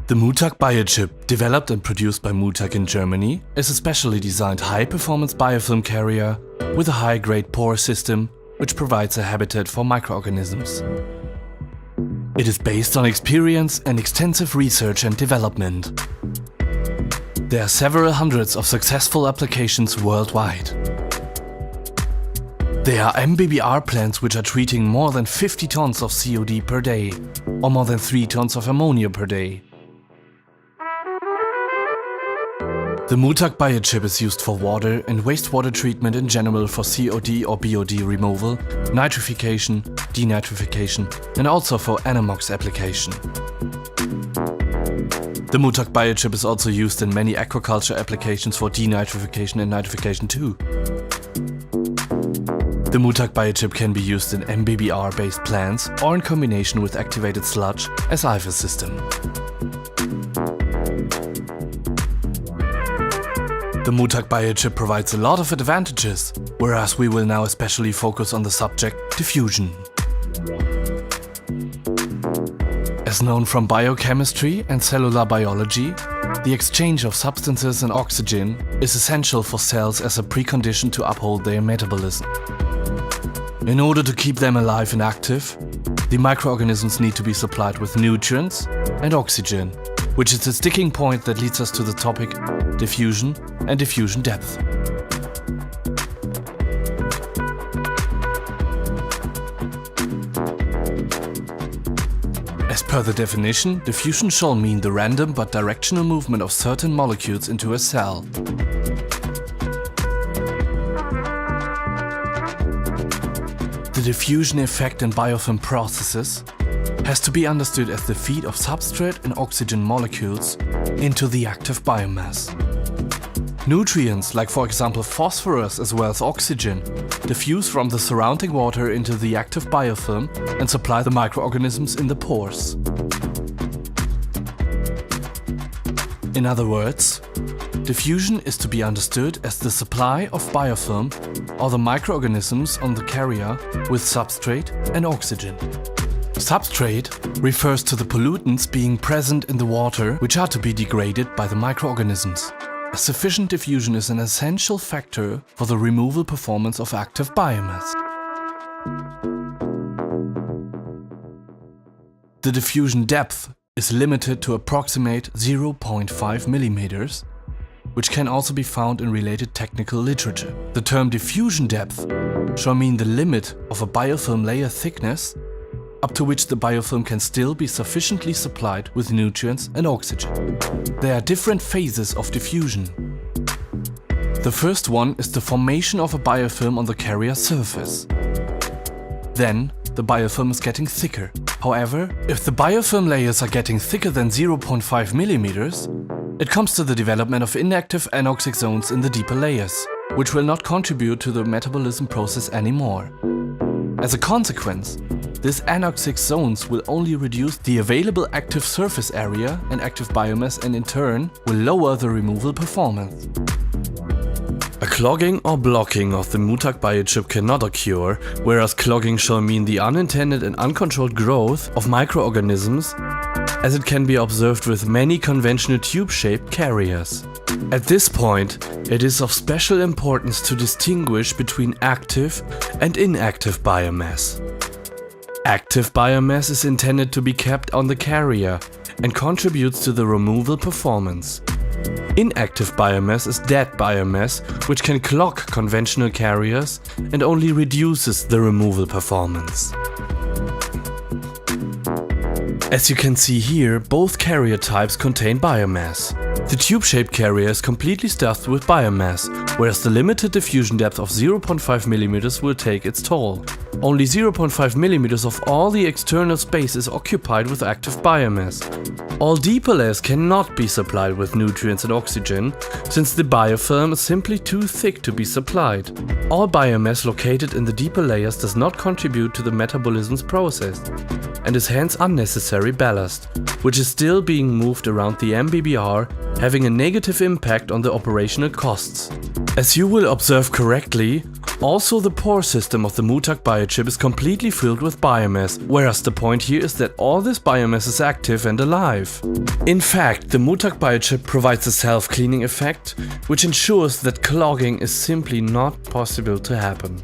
The Mutag BioChip, developed and produced by Mutag in Germany, is a specially designed high-performance biofilm carrier with a high-grade pore system which provides a habitat for microorganisms. It is based on experience and extensive research and development. There are several hundreds of successful applications worldwide. There are MBBR plants which are treating more than 50 tons of COD per day, or more than 3 tons of ammonia per day. The Mutag BioChip is used for water and wastewater treatment in general for COD or BOD removal, nitrification, denitrification, and also for NMOX application. The Mutag BioChip is also used in many aquaculture applications for denitrification and nitrification too. The Mutag BioChip can be used in MBBR-based plants or in combination with activated sludge as IFAS system. The Mutag BioChip provides a lot of advantages, whereas we will now especially focus on the subject diffusion. As known from biochemistry and cellular biology, the exchange of substances and oxygen is essential for cells as a precondition to uphold their metabolism. In order to keep them alive and active, the microorganisms need to be supplied with nutrients and oxygen, which is the sticking point that leads us to the topic diffusion and diffusion depth. As per the definition, diffusion shall mean the random but directional movement of certain molecules into a cell. The diffusion effect in biofilm processes has to be understood as the feed of substrate and oxygen molecules into the active biomass. Nutrients, like for example phosphorus as well as oxygen, diffuse from the surrounding water into the active biofilm and supply the microorganisms in the pores. In other words, diffusion is to be understood as the supply of biofilm or the microorganisms on the carrier with substrate and oxygen. Substrate refers to the pollutants being present in the water which are to be degraded by the microorganisms. A sufficient diffusion is an essential factor for the removal performance of active biomass. The diffusion depth is limited to approximate 0.5 millimeters, which can also be found in related technical literature. The term diffusion depth shall mean the limit of a biofilm layer thickness up to which the biofilm can still be sufficiently supplied with nutrients and oxygen. There are different phases of diffusion. The first one is the formation of a biofilm on the carrier surface. Then, the biofilm is getting thicker. However, if the biofilm layers are getting thicker than 0.5 millimeters, it comes to the development of inactive anoxic zones in the deeper layers, which will not contribute to the metabolism process anymore. As a consequence, these anoxic zones will only reduce the available active surface area and active biomass and in turn will lower the removal performance. A clogging or blocking of the Mutag BioChip cannot occur, whereas clogging shall mean the unintended and uncontrolled growth of microorganisms, as it can be observed with many conventional tube-shaped carriers. At this point, it is of special importance to distinguish between active and inactive biomass. Active biomass is intended to be kept on the carrier and contributes to the removal performance. Inactive biomass is dead biomass, which can clog conventional carriers and only reduces the removal performance. As you can see here, both carrier types contain biomass. The tube-shaped carrier is completely stuffed with biomass, whereas the limited diffusion depth of 0.5 mm will take its toll. Only 0.5 mm of all the external space is occupied with active biomass. All deeper layers cannot be supplied with nutrients and oxygen, since the biofilm is simply too thick to be supplied. All biomass located in the deeper layers does not contribute to the metabolism's process, and is hence unnecessary ballast, which is still being moved around the MBBR having a negative impact on the operational costs. As you will observe correctly, also the pore system of the Mutag BioChip is completely filled with biomass, whereas the point here is that all this biomass is active and alive. In fact, the Mutag BioChip provides a self-cleaning effect, which ensures that clogging is simply not possible to happen.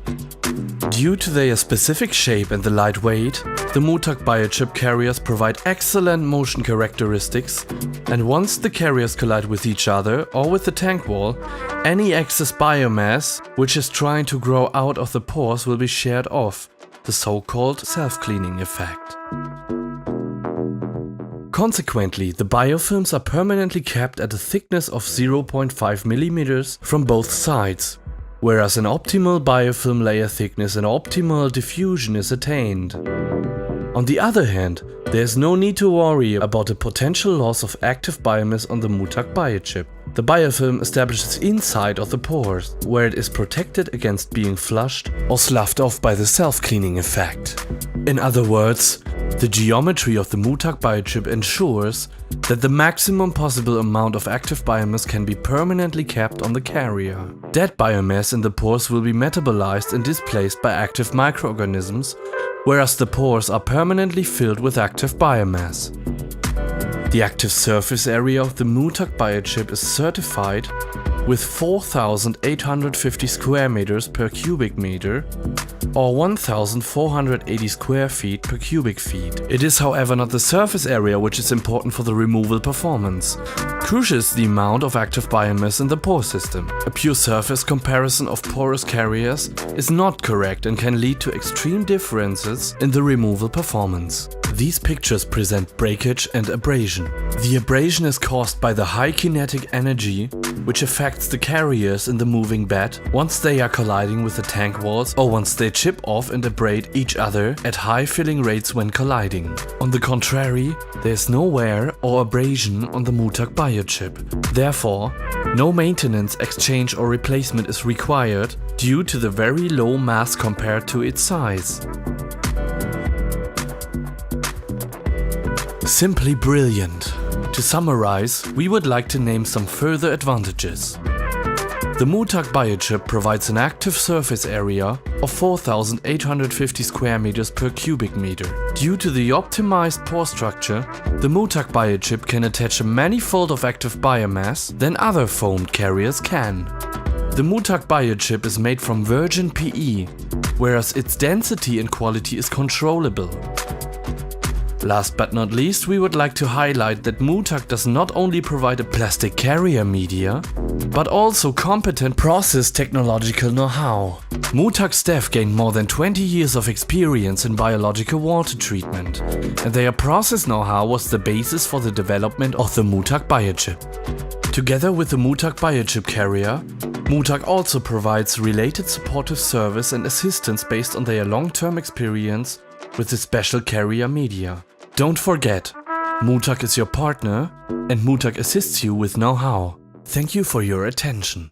Due to their specific shape and the light weight, the Mutag BioChip carriers provide excellent motion characteristics, and once the carriers collide with each other or with the tank wall, any excess biomass which is trying to grow out of the pores will be shared off, the so-called self-cleaning effect. Consequently, the biofilms are permanently kept at a thickness of 0.5 mm from both sides, whereas an optimal biofilm layer thickness and optimal diffusion is attained. On the other hand, there is no need to worry about a potential loss of active biomass on the Mutag BioChip. The biofilm establishes inside of the pores, where it is protected against being flushed or sloughed off by the self-cleaning effect. In other words, the geometry of the Mutag BioChip ensures that the maximum possible amount of active biomass can be permanently kept on the carrier. Dead biomass in the pores will be metabolized and displaced by active microorganisms, whereas the pores are permanently filled with active biomass. The active surface area of the Mutag BioChip is certified with 4,850 square meters per cubic meter or 1,480 square feet per cubic feet. It is, however, not the surface area which is important for the removal performance. Crucial is the amount of active biomass in the pore system. A pure surface comparison of porous carriers is not correct and can lead to extreme differences in the removal performance. These pictures present breakage and abrasion. The abrasion is caused by the high kinetic energy which affects the carriers in the moving bed once they are colliding with the tank walls or once they chip off and abrade each other at high filling rates when colliding. On the contrary, there is no wear or abrasion on the Mutag BioChip. Therefore, no maintenance, exchange or replacement is required due to the very low mass compared to its size. Simply brilliant. To summarize, we would like to name some further advantages. The Mutag BioChip provides an active surface area of 4,850 square meters per cubic meter. Due to the optimized pore structure, the Mutag BioChip can attach a manifold of active biomass than other foamed carriers can. The Mutag BioChip is made from virgin PE, whereas its density and quality is controllable. Last but not least, we would like to highlight that Mutag does not only provide a plastic carrier media, but also competent process technological know-how. Mutag staff gained more than 20 years of experience in biological water treatment, and their process know-how was the basis for the development of the Mutag BioChip. Together with the Mutag BioChip carrier, Mutag also provides related supportive service and assistance based on their long-term experience with the special carrier media. Don't forget, Mutag is your partner and Mutag assists you with know-how. Thank you for your attention.